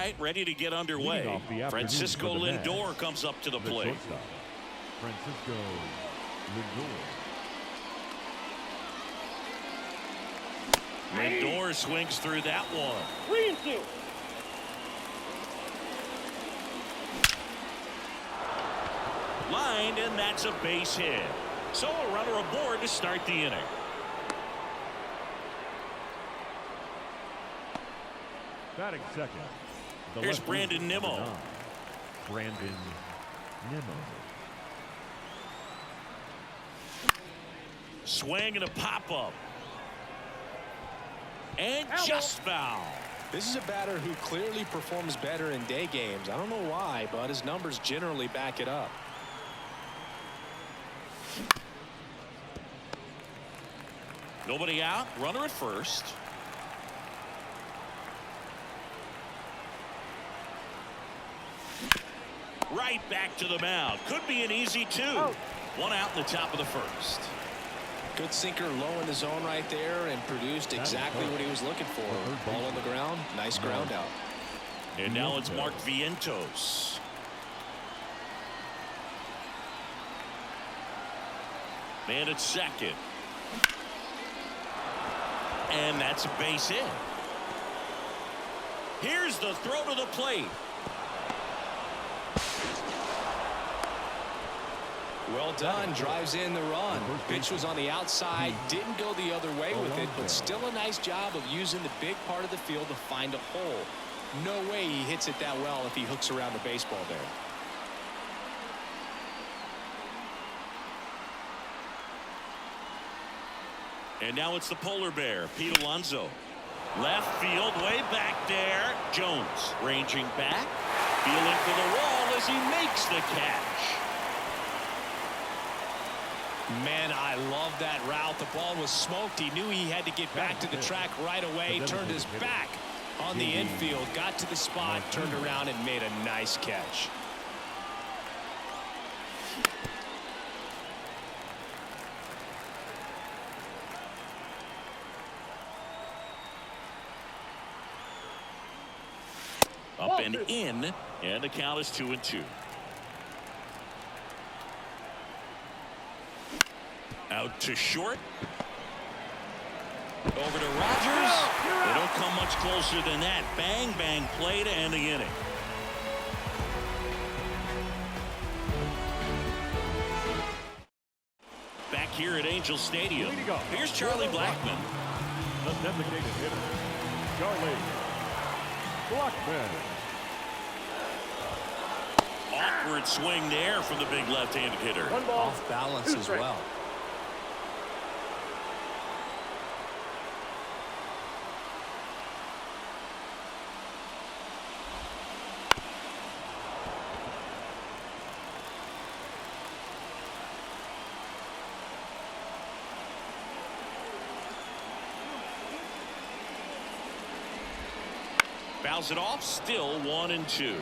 right, ready to get underway. Francisco Lindor comes up to the plate. Francisco Lindor. Lindor swings through that one. 3-2. Lined, and that's a base hit. So a runner aboard to start the inning. Batting second. Here's Brandon Nimmo. Brandon Nimmo. Swing and a pop-up. And just foul. This is a batter who clearly performs better in day games. I don't know why, but his numbers generally back it up. Nobody out. Runner at first. Right back to the mound. Could be an easy two. One out in the top of the first. Good sinker low in the zone right there and produced exactly what he was looking for. Ball on the ground. Nice ground out. And now it's Mark Vientos. Man at second. And that's a base hit. Here's the throw to the plate. Well done. Drives in the run. Pitch was on the outside. Didn't go the other way with it, but still a nice job of using the big part of the field to find a hole. No way he hits it that well if he hooks around the baseball there. And now it's the polar bear, Pete Alonso. Left field, way back there. Jones ranging back, feeling for the wall as he makes the catch. Man, I love that route. The ball was smoked. He knew he had to get back to the track right away. Turned his back on the infield, got to the spot, turned around and made a nice catch. Up and in, and the count is 2-2. Out to short. Over to Rogers. They don't come much closer than that. Bang, bang play to end the inning. Back here at Angel Stadium, here's Charlie Blackmon. The designated hitter, Charlie Blackmon. Awkward swing there from the big left-handed hitter. One ball. Off balance as well. Fouls it off, still 1-2.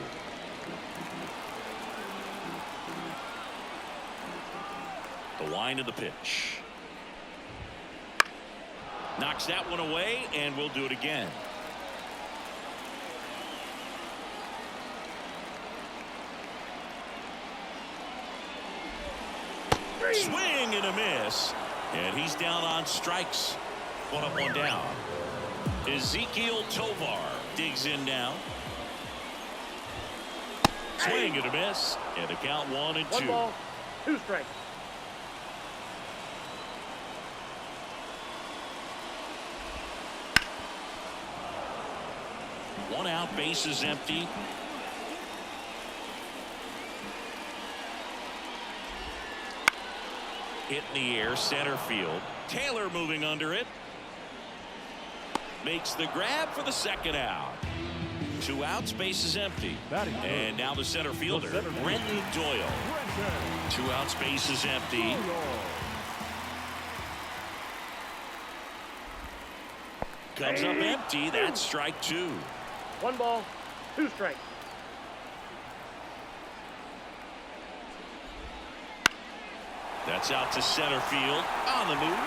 The wind of the pitch. Knocks that one away, and we'll do it again. Swing and a miss, and he's down on strikes. One up, one down. Ezekiel Tovar digs in now. Swing and a miss, and the count 1-2. 1 ball, 2 strikes. One out, bases empty. Hit in the air, center field. Taylor moving under it. Makes the grab for the second out. 2 outs, bases empty. And now the center fielder, Brenton Doyle. 2 outs, bases empty. Comes up empty. That's strike 2. 1 ball, 2 strikes. That's out to center field. On the move.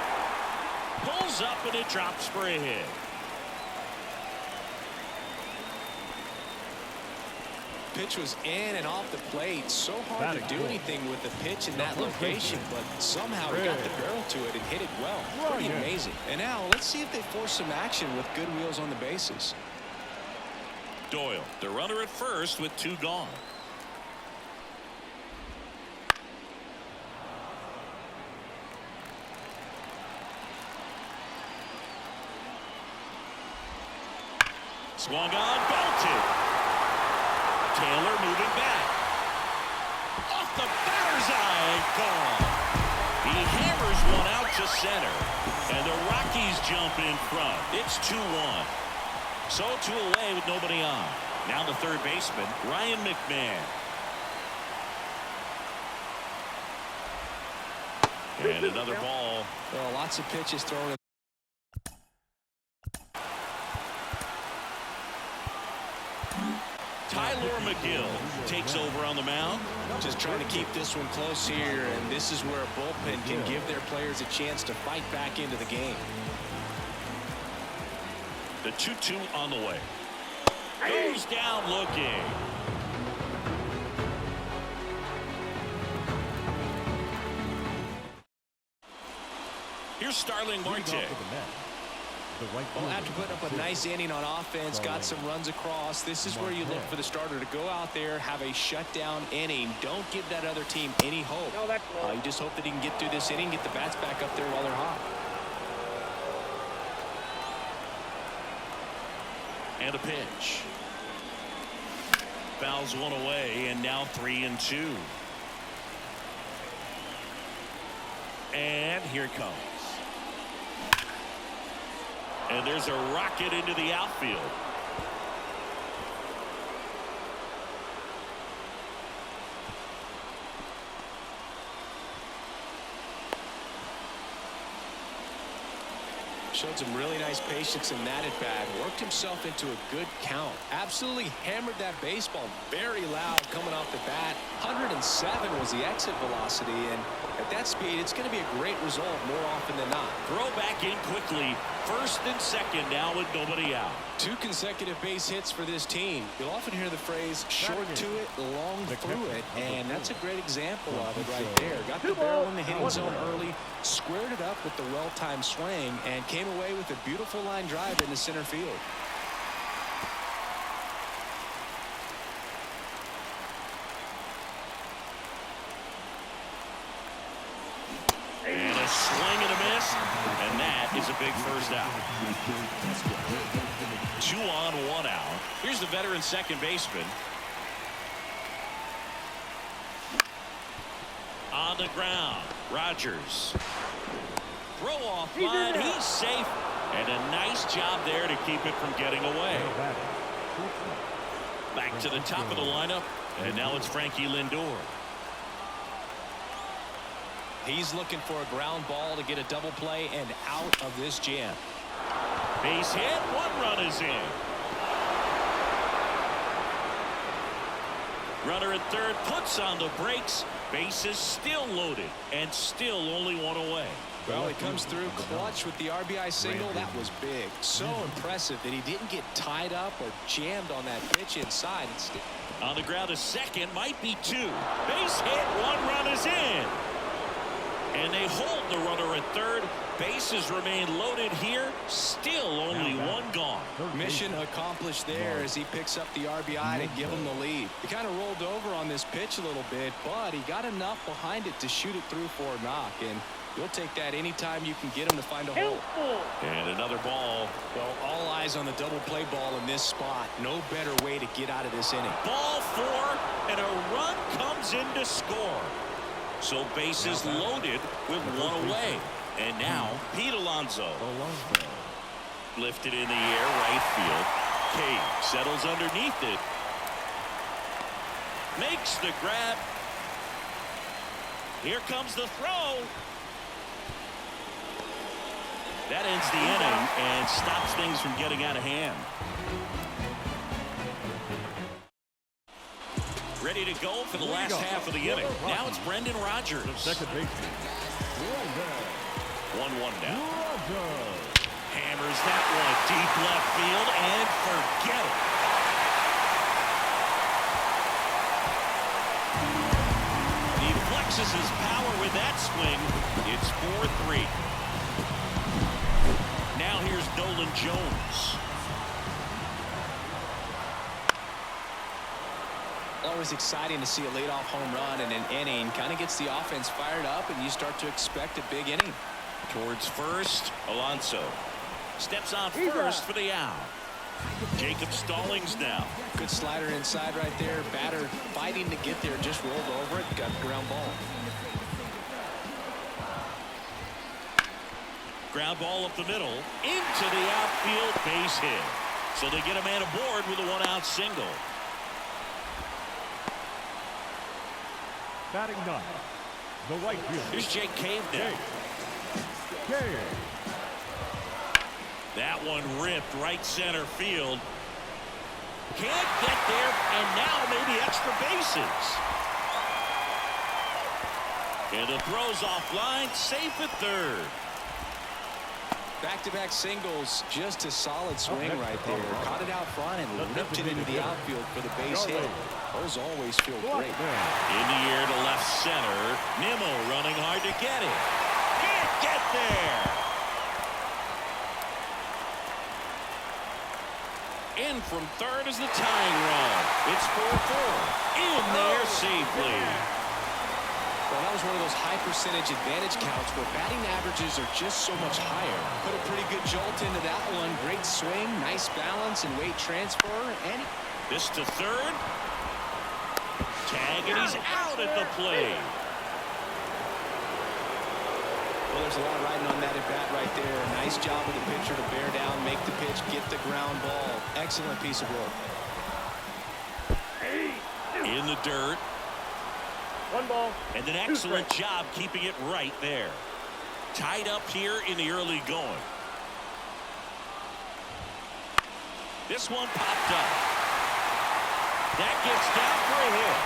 Pulls up and it drops for a hit. pitch was in and off the plate. So hard to do anything with the pitch in that location, but somehow he got the barrel to it and hit it well. Pretty amazing. And now let's see if they force some action with good wheels on the bases. Doyle, the runner at first with 2 gone. Swung on, belted. Taylor moving back. Off the batter's eye, gone. He hammers one out to center. And the Rockies jump in front. It's 2-1. So 2 away with nobody on. Now the third baseman, Ryan McMahon. And another ball. Well, lots of pitches thrown. Tyler McGill takes over on the mound. Just trying to keep this one close here, and this is where a bullpen can give their players a chance to fight back into the game. The 2-2 on the way. Goes down looking. Here's Starling Marte. Well, after putting up a nice inning on offense, got some runs across, this is where you look for the starter to go out there, have a shutdown inning. Don't give that other team any hope. You just hope that he can get through this inning, get the bats back up there while they're hot. And a pitch. Fouls one away, and now 3-2. And here it comes. And there's a rocket into the outfield. Showed some really nice patience in that at bat. Worked himself into a good count. Absolutely hammered that baseball very loud coming off the bat. 107 was the exit velocity, and at that speed, it's going to be a great result more often than not. Throw back in quickly. First and second now with nobody out. 2 consecutive base hits for this team. You'll often hear the phrase short to it, long through it, and that's a great example of it right there. Got the barrel in the hitting zone early, squared it up with the well-timed swing, and came away with a beautiful line drive into center field. And a swing and a miss, and that is a big first out. 2 on, 1 out. Here's the veteran second baseman. On the ground, Rogers. Throw off line, he's safe. And a nice job there to keep it from getting away. Back to the top of the lineup, and now it's Frankie Lindor. He's looking for a ground ball to get a double play and out of this jam. Base hit, 1 run is in. Runner at third puts on the brakes. Bases still loaded and still only 1 away. Well, he comes through clutch with the RBI single. That was big. So impressive that he didn't get tied up or jammed on that pitch inside. On the ground, a second, might be 2. Base hit, 1 run is in. And they hold the runner at third. Bases remain loaded here. Still only 1 gone. Mission accomplished there as he picks up the RBI to give him the lead. He kind of rolled over on this pitch a little bit, but he got enough behind it to shoot it through for a knock. And you'll take that anytime you can get him to find a hole. And another ball. Well, all eyes on the double play ball in this spot. No better way to get out of this inning. Ball 4, and a run comes in to score. So bases loaded with 1 away. And now Pete Alonso. Lifted in the air, right field. Cade settles underneath it. Makes the grab. Here comes the throw. That ends the inning and stops things from getting out of hand. Ready to go for the last half of the inning. Now it's Brendan Rodgers. Second baseman. 1-1 now. Hammers that one deep left field and forget it. flexes his power with that swing. It's 4-3. Now here's Nolan Jones. Always exciting to see a leadoff home run in an inning. Kind of gets the offense fired up, and you start to expect a big inning. Towards first, Alonso steps on first for the out. Jacob Stallings now. Good slider inside right there. Batter fighting to get there, just rolled over it, got the ground ball. Ground ball up the middle into the outfield, base hit. So they get a man aboard with a one-out single. Batting ninth, the right fielder. Here's Jake Cave now. Cave. That one ripped right center field. Can't get there, and now maybe extra bases. And the throw's offline, safe at third. Back-to-back singles, just a solid swing right there. Caught it out front and ripped it into the outfield for the base hit. Those always feel great. In the air to left center. Nimmo running hard to get it. Can't get there. In from third is the tying run. It's 4-4. In there safely. Well, that was one of those high percentage advantage counts where batting averages are just so much higher. Put a pretty good jolt into that one. Great swing, nice balance and weight transfer. And this to third. Tag, and he's out at the plate. Well, there's a lot riding on that at bat right there. Nice job of the pitcher to bear down, make the pitch, get the ground ball. Excellent piece of work. In the dirt. One ball. And an excellent job keeping it right there. Tied up here in the early going. This one popped up. That gets down for a hit.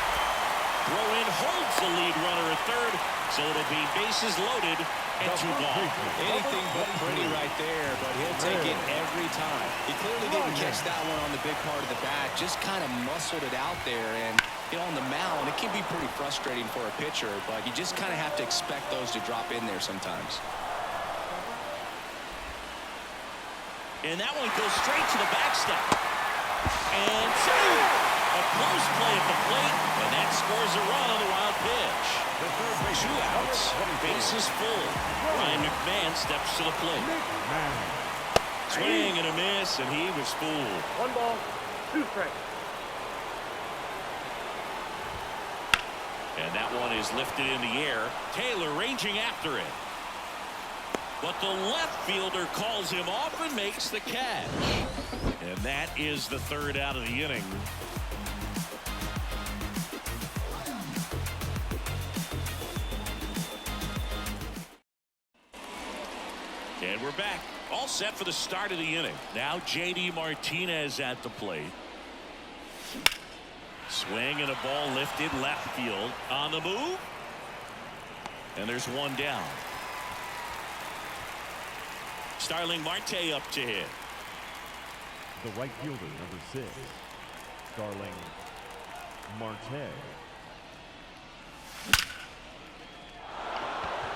Throw in holds the lead runner at third, so it'll be bases loaded and 2 gone. Anything but pretty right there, but he'll take it every time. He clearly didn't catch that one on the big part of the bat, just kind of muscled it out there. And on the mound, it can be pretty frustrating for a pitcher, but you just kind of have to expect those to drop in there sometimes. And that one goes straight to the backstop. And saved. A close play at the plate, and that scores a run on the wild pitch. 2 outs, bases full. Ryan McMahon steps to the plate. Swing and a miss, and he was fooled. 1 ball, 2 strikes. And that one is lifted in the air. Taylor ranging after it. But the left fielder calls him off and makes the catch. And that is the 3rd out of the inning. And we're back. All set for the start of the inning. Now J.D. Martinez at the plate. Swing and a ball lifted left field. On the move. And there's one down. Starling Marte up to hit. The right fielder, number 6, Starling Marte.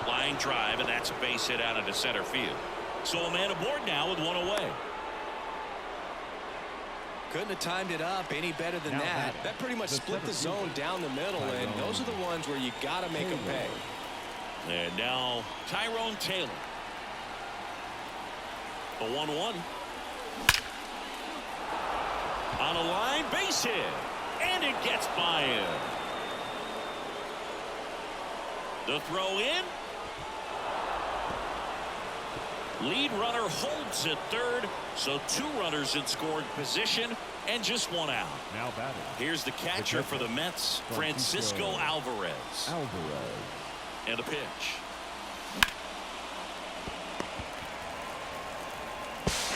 Line drive, and that's a base hit out into center field. So a man aboard now with 1 away. Couldn't have timed it up any better than that. That pretty much split the zone down the middle, and those are the ones where you got to make them pay. And now Tyrone Taylor. The 1-1. On a line, base hit. And it gets by him. The throw in. Lead runner holds at third, so 2 runners in scoring position and just 1 out. Now batting. Here's the catcher for the Mets, Francisco Alvarez. And a pitch.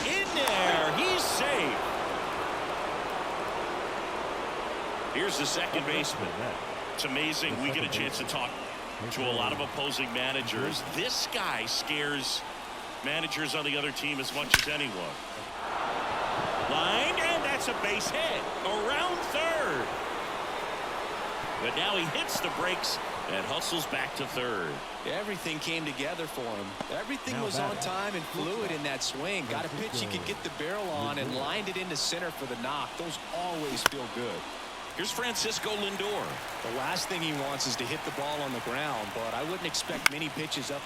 In there, he's safe. Here's the second baseman. It's amazing we get a chance to talk to a lot of opposing managers. This guy scares managers on the other team as much as anyone. Line, and that's a base hit around third. But now he hits the brakes and hustles back to third. Everything came together for him. Everything Now was on time and fluid in that swing. Got a pitch he could get the barrel on and lined it into center for the knock. Those always feel good. Here's Francisco Lindor. The last thing he wants is to hit the ball on the ground, but I wouldn't expect many pitches up.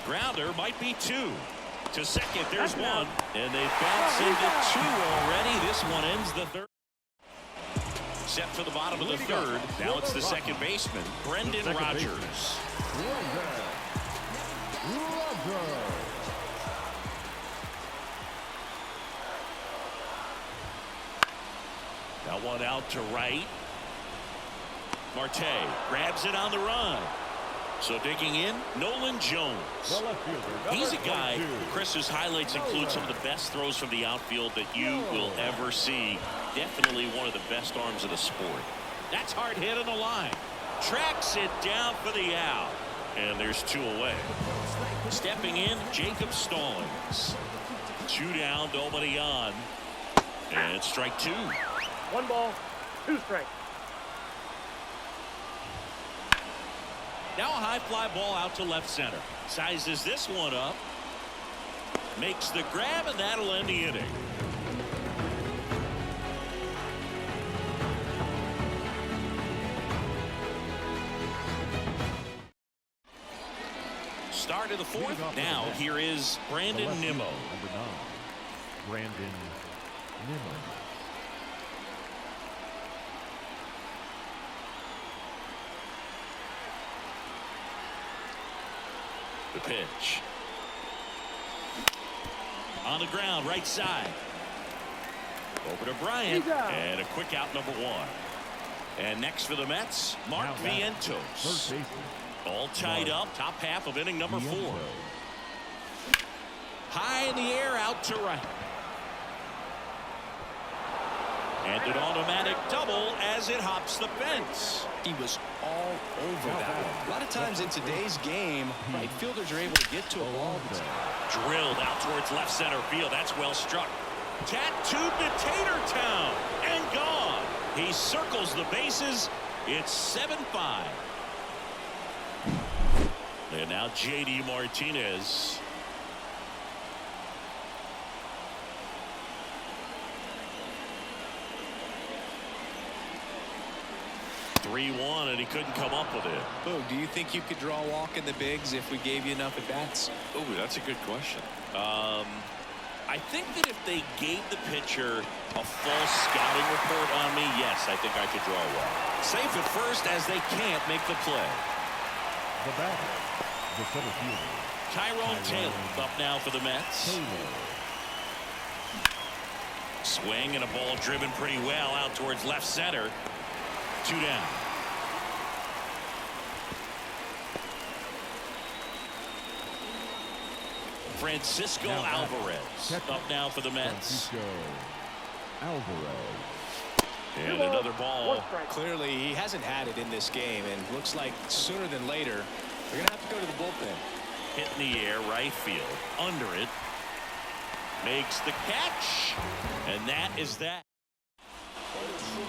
Grounder might be 2. To second, there's 1. And they bounce into 2 already. This one ends the third. Set for the bottom of the third. Now it's the second baseman, Brendan Rodgers. That one out to right. Marte grabs it on the run. So digging in, Nolan Jones. He's a guy, Chris's highlights include some of the best throws from the outfield that you will ever see. Definitely one of the best arms of the sport. That's hard hit on the line. Tracks it down for the out. And there's 2 away. Stepping in, Jacob Stallings. 2 down, nobody on. And strike 2. 1 ball, 2 strikes. Now a high fly ball out to left center. Sizes this one up. Makes the grab, and that'll end the inning. Start of the 4th. Now here is Brandon Nimmo. Number 9, Brandon Nimmo. The pitch. On the ground, right side. Over to Bryant. And a quick out, number 1. And next for the Mets, Mark Vientos. All tied up, top half of inning number 4. High in the air, out to right. And an automatic double as it hops the fence. He was all over that one. A lot of times in today's game, right fielders are able to get to a ball. Drilled out towards left center field. That's well struck. Tattooed to Tatertown and gone. He circles the bases. It's 7-5. And now J.D. Martinez. (3-1) and he couldn't come up with it. Boog, do you think you could draw a walk in the bigs if we gave you enough at bats? Oh, that's a good question. I think that if they gave the pitcher a full scouting report on me, yes, I think I could draw a walk. Safe at first as they can't make the play. The batter, the center fielder, Tyrone Taylor up now for the Mets. Swing and a ball driven pretty well out towards left center. 2 down. Francisco Alvarez up now for the Mets. Francisco Alvarez. And another ball. Clearly, he hasn't had it in this game, and looks like sooner than later, they're going to have to go to the bullpen. Hit in the air, right field. Under it. Makes the catch. And that is that.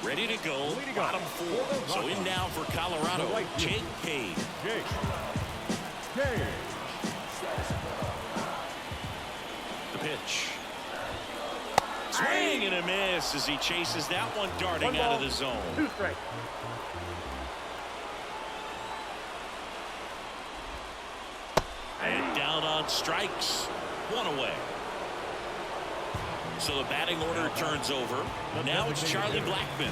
Ready to go. Bottom 4. So in now for Colorado, Jake Cage. The pitch. Swing and a miss as he chases that one darting out of the zone. 2 strikes. And down on strikes. 1 away. So the batting order turns over. Now it's Charlie Blackmon.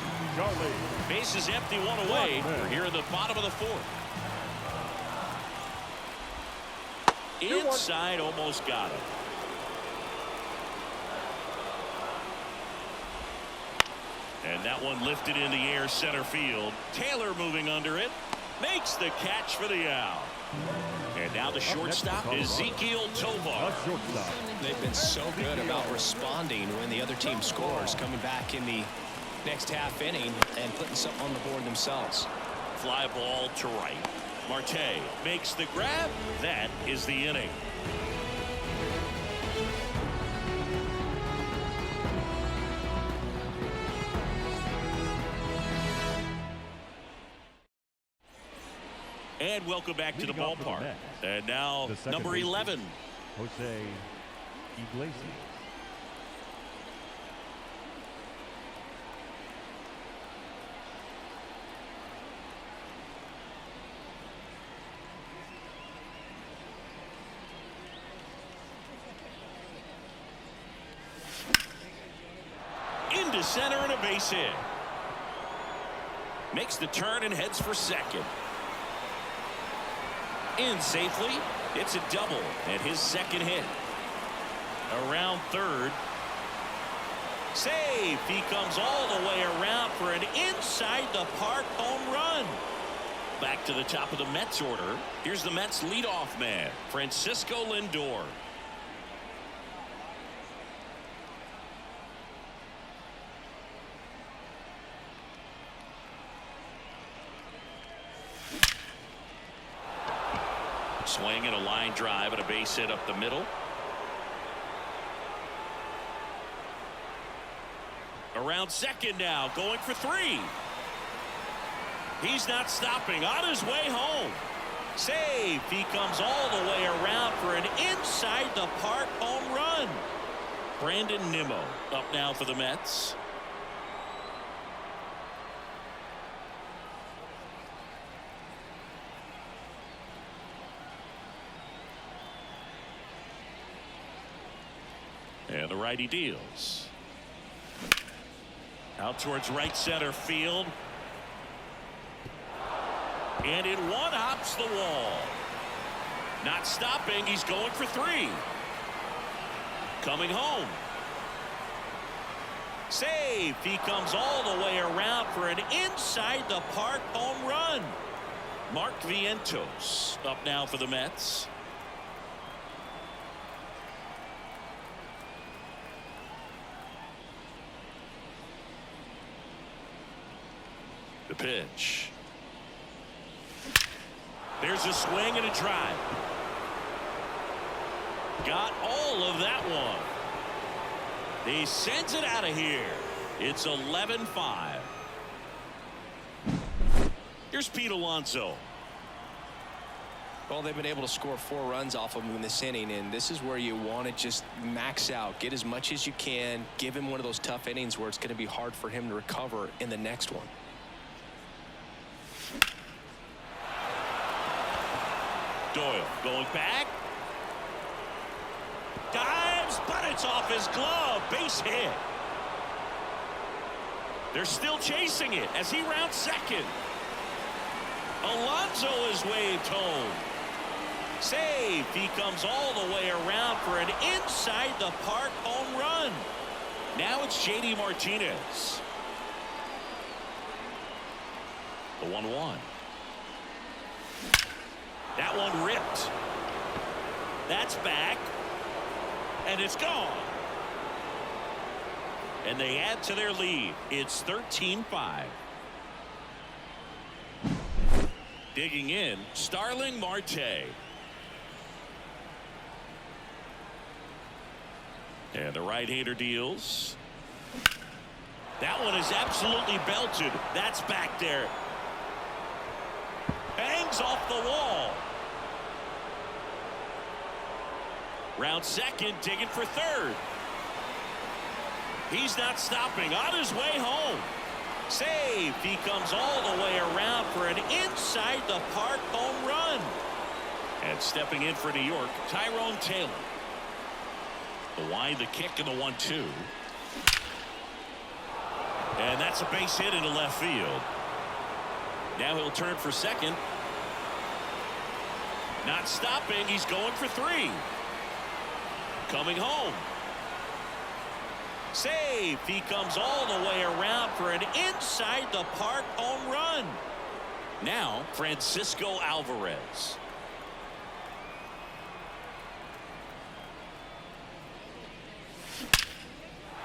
Base is empty, 1 away. We're here in the bottom of the 4th. Inside, almost got him. And that one lifted in the air, center field. Taylor moving under it. Makes the catch for the out. And now the shortstop, Ezequiel Tovar. They've been so good about responding when the other team scores, coming back in the next half inning and putting something on the board themselves. Fly ball to right. Marte makes the grab. That is the inning. And welcome back to the Leading off for the ballpark. Mets, And now the second number baseman, 11. Jose Iglesias. Into center and a base hit. Makes the turn and heads for second. In safely. It's a double and his second hit. Around third. Save. He comes all the way around for an inside the park home run. Back to the top of the Mets order. Here's the Mets leadoff man, Francisco Lindor. Swinging a line drive and a base hit up the middle. Around second now, going for three. He's not stopping, on his way home. Save. He comes all the way around for an inside the park home run. Brandon Nimmo up now for the Mets. And the righty deals. Out towards right center field. And it one-hops the wall. Not stopping. He's going for three. Coming home. Save. He comes all the way around for an inside the park home run. Mark Vientos up now for the Mets. The pitch. There's a swing and a drive. Got all of that one. He sends it out of here. It's 11-5. Here's Pete Alonso. Well, they've been able to score 4 runs off of him in this inning, and this is where you want to just max out, get as much as you can, give him one of those tough innings where it's going to be hard for him to recover in the next one. Doyle going back. Dives, but it's off his glove. Base hit. They're still chasing it as he rounds second. Alonso is waved home. Save. He comes all the way around for an inside the park home run. Now it's J.D. Martinez. The 1-1. That one ripped. That's back. And it's gone. And they add to their lead. It's 13-5. Digging in, Starling Marte. And the right-hander deals. That one is absolutely belted. That's back there. Hangs off the wall. Round second, digging for third. He's not stopping, on his way home. Save. He comes all the way around for an inside the park home run. And stepping in for New York, Tyrone Taylor. The wind, the kick, and the 1-2. And that's a base hit into left field. Now he'll turn for second. Not stopping. He's going for three. Coming home. Save. He comes all the way around for an inside the park home run. Now Francisco Alvarez.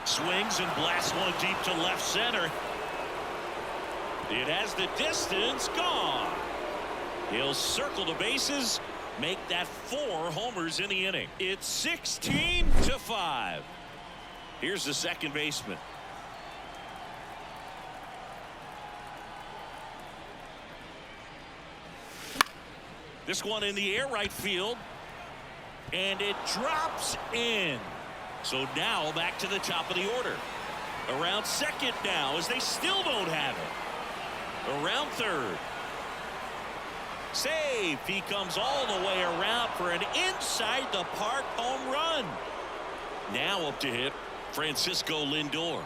Swings and blasts one deep to left center. It has the distance, gone. He'll circle the bases, make that 4 homers in the inning. It's 16-5. Here's the second baseman. This one in the air, right field. And it drops in. So now back to the top of the order. Around second now as they still don't have it. Around third. Save. He comes all the way around for an inside the park home run. Now up to hit Francisco Lindor.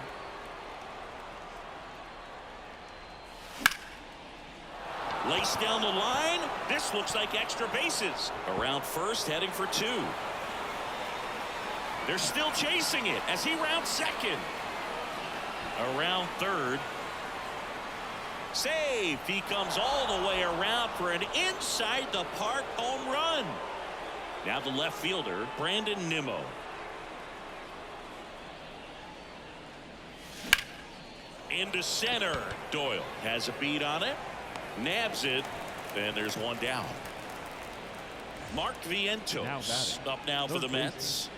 Laced down the line. This looks like extra bases. Around first, heading for two. They're still chasing it as he rounds second. Around third. Save. He comes all the way around for an inside the park home run. Now the left fielder, Brandon Nimmo. Into center. Doyle has a beat on it. Nabs it, and there's one down. Mark Vientos up now for the Mets.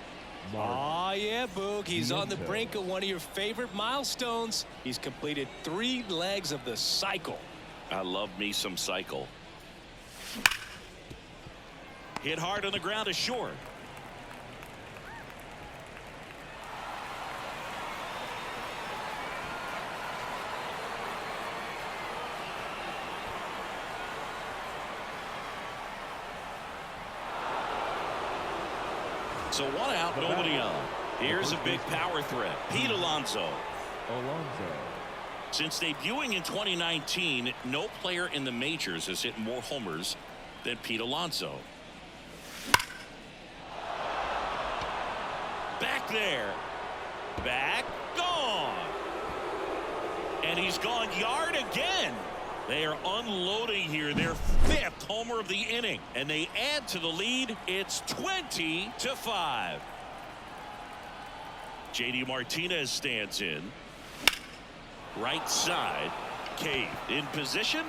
Yeah, Boog. He's on the brink of one of your favorite milestones. He's completed 3 legs of the cycle. I love me some cycle. Hit hard on the ground is short. So one out, nobody on. Here's a big power threat. Pete Alonso. Since debuting in 2019, no player in the majors has hit more homers than Pete Alonso. Back there. Back. Gone. And he's gone yard again. They are unloading here their 5th homer of the inning, and they add to the lead. It's 20-5. JD Martinez stands in. Right side. Cade in position.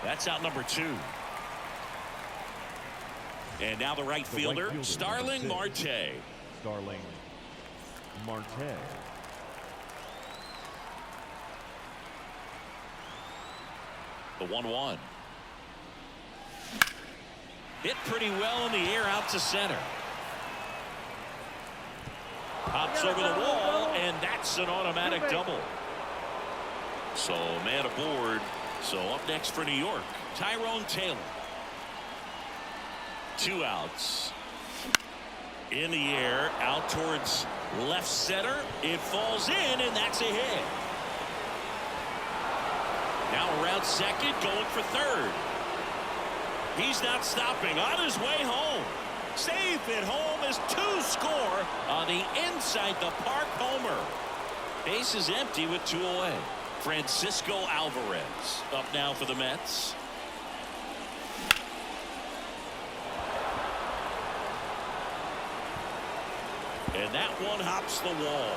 That's out number 2. And now the right fielder, Starling Marte. Starling Marte. The 1-1. Hit pretty well in the air out to center. Pops over the wall, and that's an automatic double. So man aboard. So up next for New York, Tyrone Taylor. 2 outs. In the air, out towards left center. It falls in, and that's a hit. Now around second, going for third. He's not stopping. On his way home. Safe at home as 2 score on the inside the park homer. Base is empty with 2 away. Francisco Alvarez up now for the Mets. And that one hops the wall.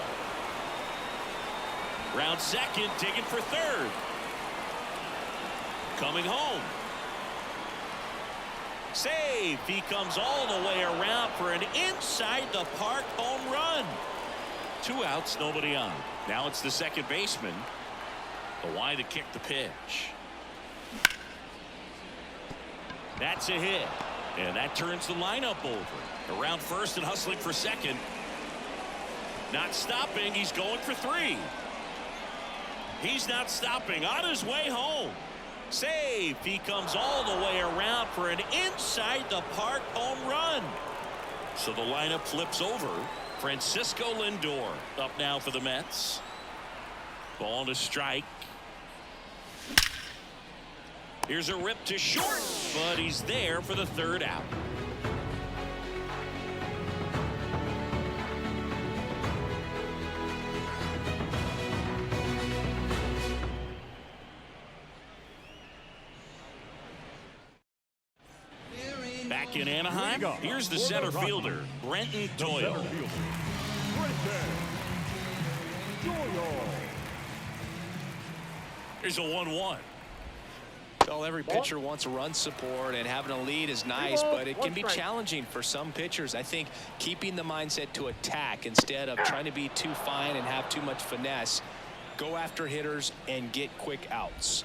Round second, digging for third. Coming home. Save. He comes all the way around for an inside the park home run. 2 outs, nobody on. Now it's the second baseman. The wide to kick the pitch. That's a hit. And that turns the lineup over. Around first and hustling for second. Not stopping. He's going for 3. He's not stopping. On his way home. Save. He comes all the way around for an inside the park home run. So the lineup flips over. Francisco Lindor up now for the Mets. Ball to strike. Here's a rip to short, but he's there for the 3rd out. Back in Anaheim, here's the center fielder, Brenton Doyle. Here's a 1-1. Well, every pitcher wants run support, and having a lead is nice, but it can be challenging for some pitchers. I think keeping the mindset to attack instead of trying to be too fine and have too much finesse. Go after hitters and get quick outs.